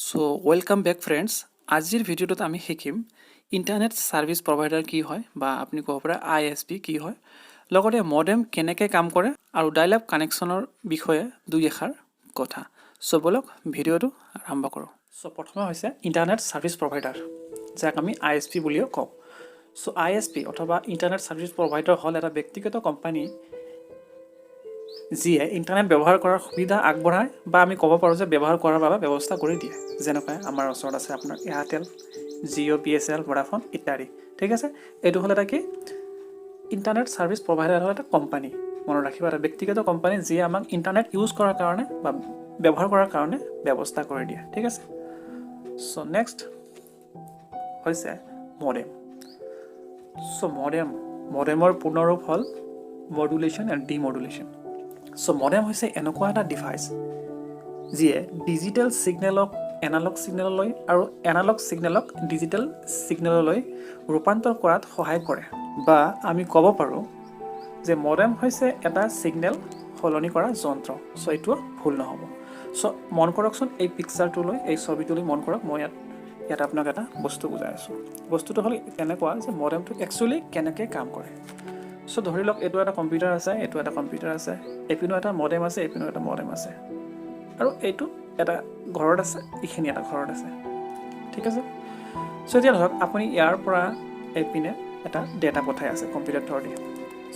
So welcome back friends. আজিৰ ভিডিঅ'টোত আমি শিকিম ইণ্টাৰনেট ছাৰ্ভিচ প্ৰভাইডাৰ কি হয় বা আপুনি ক'ব পাৰে ISP কি হয়, লগতে মডেম কেনেকৈ কাম কৰে আৰু ডাইল আপ কানেকশ্যনৰ বিষয়ে দুই এষাৰ কথা। সো বলক ভিডিঅ'টো আৰম্ভ কৰোঁ। সো প্ৰথমে হৈছে ইণ্টাৰনেট ছাৰ্ভিচ প্ৰভাইডাৰ, যাক আমি ISP বুলিও কওঁ। সো ISP অথবা ইণ্টাৰনেট ছাৰ্ভিচ প্ৰভাইডাৰ হ'ল এটা ব্যক্তিগত কোম্পানী যিয়ে ইণ্টাৰনেট ব্যৱহাৰ কৰাৰ সুবিধা আগবঢ়ায় বা আমি ক'ব পাৰোঁ যে ব্যৱহাৰ কৰাৰ বাবে ব্যৱস্থা কৰি দিয়ে। যেনেকৈ আমাৰ ওচৰত আছে আপোনাৰ এয়াৰটেল, জিঅ', BSNL, ভোডাফোন ইত্যাদি। ঠিক আছে, এইটো হ'ল এটা কি ইণ্টাৰনেট ছাৰ্ভিচ প্ৰভাইডাৰ হ'ল এটা কোম্পানী। মনত ৰাখিব, এটা ব্যক্তিগত কোম্পানী যিয়ে আমাক ইণ্টাৰনেট ইউজ কৰাৰ কাৰণে বা ব্যৱহাৰ কৰাৰ কাৰণে ব্যৱস্থা কৰি দিয়ে। ঠিক আছে, চ' নেক্সট হৈছে মডেম। চ' মডেমৰ পূৰ্ণৰূপ হ'ল মডুলেশ্যন এণ্ড ডিমডুলেশ্যন। চ' মডেম হৈছে এনেকুৱা এটা ডিভাইচ যিয়ে ডিজিটেল ছিগনেলক এনালগ ছিগনেললৈ আৰু এনালগ ছিগনেলক ডিজিটেল ছিগনেললৈ ৰূপান্তৰ কৰাত সহায় কৰে। বা আমি ক'ব পাৰোঁ যে মডেম হৈছে এটা ছিগনেল সলনি কৰা যন্ত্ৰ। চ' এইটো ভুল নহ'ব। চ' মন কৰকচোন, এই পিকচাৰটোলৈ, এই ছবিটোলৈ মন কৰক। মই ইয়াত আপোনাক এটা বস্তু বুজাই আছোঁ। বস্তুটো হ'ল এনেকুৱা যে মডেমটো একচুৱেলি কেনেকৈ কাম কৰে। চ' ধৰি লওক এইটো এটা কম্পিউটাৰ আছে, এইটো এটা কম্পিউটাৰ আছে, এইপিনো এটা মডেম আছে, এইপিনো এটা মডেম আছে, আৰু এইটো এটা ঘৰত আছে, এইখিনি এটা ঘৰত আছে। ঠিক আছে, চ' এতিয়া ধৰক আপুনি ইয়াৰ পৰা এইপিনে এটা ডেটা পঠাই আছে কম্পিউটাৰ থ্ৰুদি।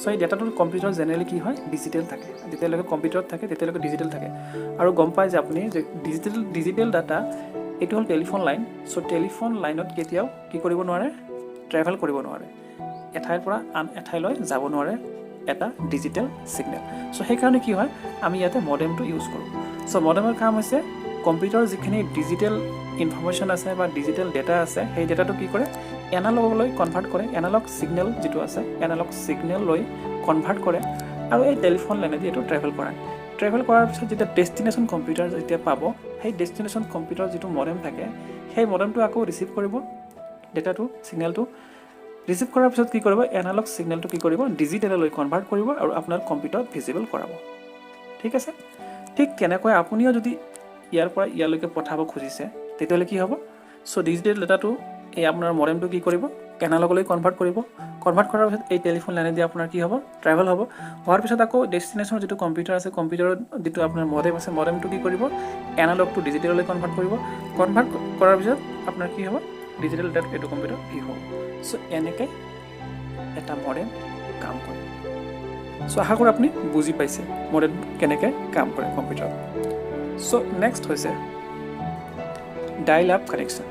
চ' এই ডেটাটো কম্পিউটাৰ জেনেৰেলি কি হয়, ডিজিটেল থাকে। যেতিয়ালৈকে কম্পিউটাৰত থাকে তেতিয়ালৈকে ডিজিটেল থাকে। আৰু গম পায় যে আপুনি যে ডিজিটেল ডাটা এইটো হ'ল টেলিফোন লাইন। চ' টেলিফোন লাইনত কেতিয়াও কি কৰিব নোৱাৰে, ট্ৰেভেল কৰিব নোৱাৰে, এঠাইৰ পৰা আন এঠাইলৈ যাব নোৱাৰে এটা ডিজিটেল ছিগনেল। চ' সেইকাৰণে কি হয়, আমি ইয়াতে মডেমটো ইউজ কৰোঁ। চ' মডেমৰ কাম হৈছে কম্পিউটাৰৰ যিখিনি ডিজিটেল ইনফৰ্মেশ্যন আছে বা ডিজিটেল ডেটা আছে, সেই ডেটাটো কি কৰে, এনালগলৈ কনভাৰ্ট কৰে। এনালগ ছিগনেল যিটো আছে, এনালগ ছিগনেললৈ কনভাৰ্ট কৰে আৰু এই টেলিফোন লাইনেদি এইটো ট্ৰেভেল কৰায়। ট্ৰেভেল কৰাৰ পিছত যেতিয়া ডেষ্টিনেশ্যন কম্পিউটাৰ যেতিয়া পাব, সেই ডেষ্টিনেশ্যন কম্পিউটাৰৰ যিটো মডেম থাকে, সেই মডেমটো আকৌ ৰিচিভ কৰিব ডেটাটো, ছিগনেলটো। ৰিচিভ কৰাৰ পিছত কি কৰিব, এনালগ ছিগনেলটো কি কৰিব, ডিজিটেললৈ কনভাৰ্ট কৰিব আৰু আপোনাৰ কম্পিউটাৰত ভিজিবল কৰাব। ঠিক আছে, ঠিক তেনেকৈ আপুনিও যদি ইয়াৰ পৰা ইয়ালৈকে পঠাব খুজিছে তেতিয়াহ'লে কি হ'ব, চ' ডিজিটেল ডাটাটো এই আপোনাৰ মডেমটো কি কৰিব, এনালগলৈ কনভাৰ্ট কৰিব। কনভাৰ্ট কৰাৰ পিছত এই টেলিফোন লাইনেদি আপোনাৰ কি হ'ব, ট্ৰেভেল হ'ব। হোৱাৰ পিছত আকৌ ডেষ্টিনেশ্যনৰ যিটো কম্পিউটাৰ আছে, কম্পিউটাৰত যিটো আপোনাৰ মডেম আছে, মডেমটো কি কৰিব, এনালগটো ডিজিটেললৈ কনভাৰ্ট কৰিব। কনভাৰ্ট কৰাৰ পিছত আপোনাৰ কি হ'ব, ডিজিটেল ডাটাটো এইটো কম্পিউটাৰ কি হ'ব। চ' এনেকৈ এটা মডেম কাম কৰে। চ' আশা কৰোঁ আপুনি বুজি পাইছে মডেম কেনেকৈ কাম কৰে কম্পিউটাৰত। চ' নেক্সট হৈছে ডাইল আপ কানেকশ্যন।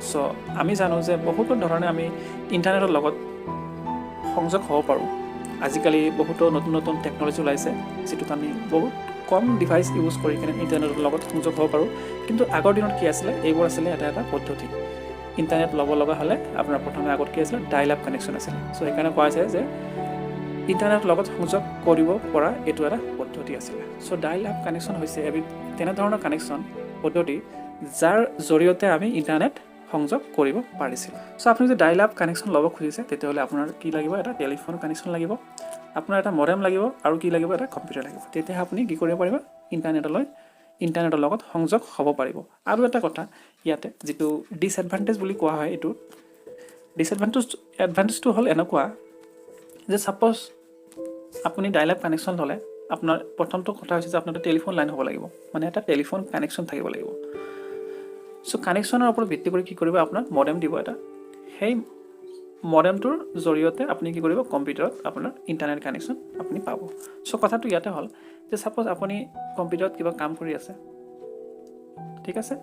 চ' আমি জানো যে বহুতো ধৰণে আমি ইণ্টাৰনেটৰ লগত সংযোগ হ'ব পাৰোঁ। আজিকালি বহুতো নতুন নতুন টেকন'লজি ওলাইছে, যিটোত আমি বহুত কম ডিভাইচ ইউজ কৰি কিনে ইণ্টাৰনেটৰ লগত সংযোগ হ'ব পাৰোঁ। কিন্তু আগৰ দিনত কি আছিলে, এইবোৰ আছিলে এটা এটা পদ্ধতি। ইণ্টাৰনেট ল'ব লগা হ'লে আপোনাৰ প্ৰথমে আগত কি আছিলে, ডাইল আপ কানেকশ্যন আছিলে। চ' সেইকাৰণে কোৱা যায় যে ইণ্টাৰনেটৰ লগত সংযোগ কৰিব পৰা এইটো এটা পদ্ধতি আছিলে। চ' ডাইল আপ কানেকশ্যন হৈছে এবিধ তেনেধৰণৰ কানেকশ্যন পদ্ধতি যাৰ জৰিয়তে আমি ইণ্টাৰনেট সংযোগ কৰিব পাৰিছিলোঁ। চ' আপুনি যদি ডাইল আপ কানেকশ্যন ল'ব খুজিছে তেতিয়াহ'লে আপোনাৰ কি লাগিব, এটা টেলিফোন কানেকশ্যন লাগিব, আপোনাৰ এটা মডেম লাগিব, আৰু কি লাগিব, এটা কম্পিউটাৰ লাগিব। তেতিয়াহে আপুনি কি কৰিব পাৰিব, ইণ্টাৰনেটৰ লগত সংযোগ হ'ব পাৰিব। আৰু এটা কথা ইয়াতে যিটো ডিছএডভান্টেজ বুলি কোৱা হয়, এইটো এডভান্টেজটো হ'ল এনেকুৱা যে ছাপ'জ আপুনি ডাইল আপ কানেকশ্যন ল'লে, আপোনাৰ প্ৰথমটো কথা হৈছে যে আপোনাৰ এটা টেলিফোন লাইন হ'ব লাগিব, মানে এটা টেলিফোন কানেকশ্যন থাকিব লাগিব। চ' কানেকশ্যনৰ ওপৰত ভিত্তি কৰি কি কৰিব, আপোনাক মডেম দিব এটা। সেই মডেমটোৰ জৰিয়তে আপুনি কি কৰিব, কম্পিউটাৰত আপোনাৰ ইণ্টাৰনেট কানেকশ্যন আপুনি পাব। চ' কথাটো ইয়াতে হ'ল যে ছাপ'জ আপুনি কম্পিউটাৰত কিবা কাম কৰি আছে, ঠিক আছে,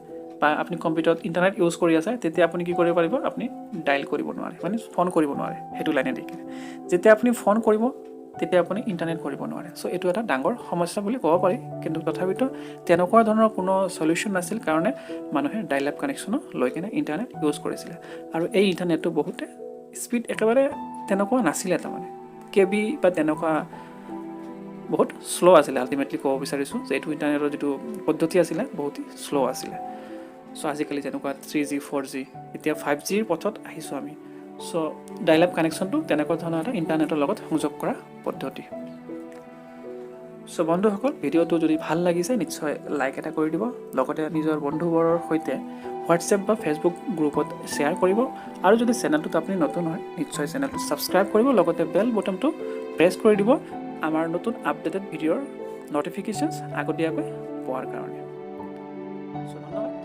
বা আপুনি কম্পিউটাৰত ইণ্টাৰনেট ইউজ কৰি আছে, তেতিয়া আপুনি কি কৰিব পাৰিব, আপুনি ডাইল কৰিব নোৱাৰে, মানে ফোন কৰিব নোৱাৰে সেইটো লাইনেদি। যেতিয়া আপুনি ফোন কৰিব তেতিয়া আপুনি ইণ্টাৰনেট কৰিব নোৱাৰে। চ' এইটো এটা ডাঙৰ সমস্যা বুলি ক'ব পাৰি, কিন্তু তথাপিতো তেনেকুৱা ধৰণৰ কোনো চলিউশ্যন নাছিল, কাৰণে মানুহে ডাইল আপ কানেকশ্যনো লৈ কিনে ইণ্টাৰনেট ইউজ কৰিছিলে। আৰু এই ইণ্টাৰনেটটো বহুতে স্পীড একেবাৰে তেনেকুৱা নাছিলে, তাৰমানে কেবি বা তেনেকুৱা বহুত শ্ল' আছিলে। আল্টিমেটলি ক'ব বিচাৰিছোঁ যে এইটো ইণ্টাৰনেটৰ যিটো পদ্ধতি আছিলে বহুতেই শ্ল' আছিলে। চ' আজিকালি যেনেকুৱা 3G 4G, এতিয়া 5Gৰ পথত আহিছোঁ আমি। চ' ডাইল আপ কানেকশ্যনটো তেনেকুৱা ধৰণৰ এটা ইণ্টাৰনেটৰ লগত সংযোগ কৰা পদ্ধতি। চ' বন্ধুসকল, ভিডিঅ'টো যদি ভাল লাগিছে নিশ্চয় লাইক এটা কৰি দিব, লগতে নিজৰ বন্ধুবোৰৰ সৈতে হোৱাটছএপ বা ফেচবুক গ্ৰুপত শ্বেয়াৰ কৰিব, আৰু যদি চেনেলটোত আপুনি নতুন হয় নিশ্চয় চেনেলটো ছাবস্ক্ৰাইব কৰিব, লগতে বেল বটনটো প্ৰেছ কৰি দিব আমাৰ নতুন আপডেটেড ভিডিঅ'ৰ ন'টিফিকেশ্যনছ আগতীয়াকৈ পোৱাৰ কাৰণে। চ' ধন্যবাদ।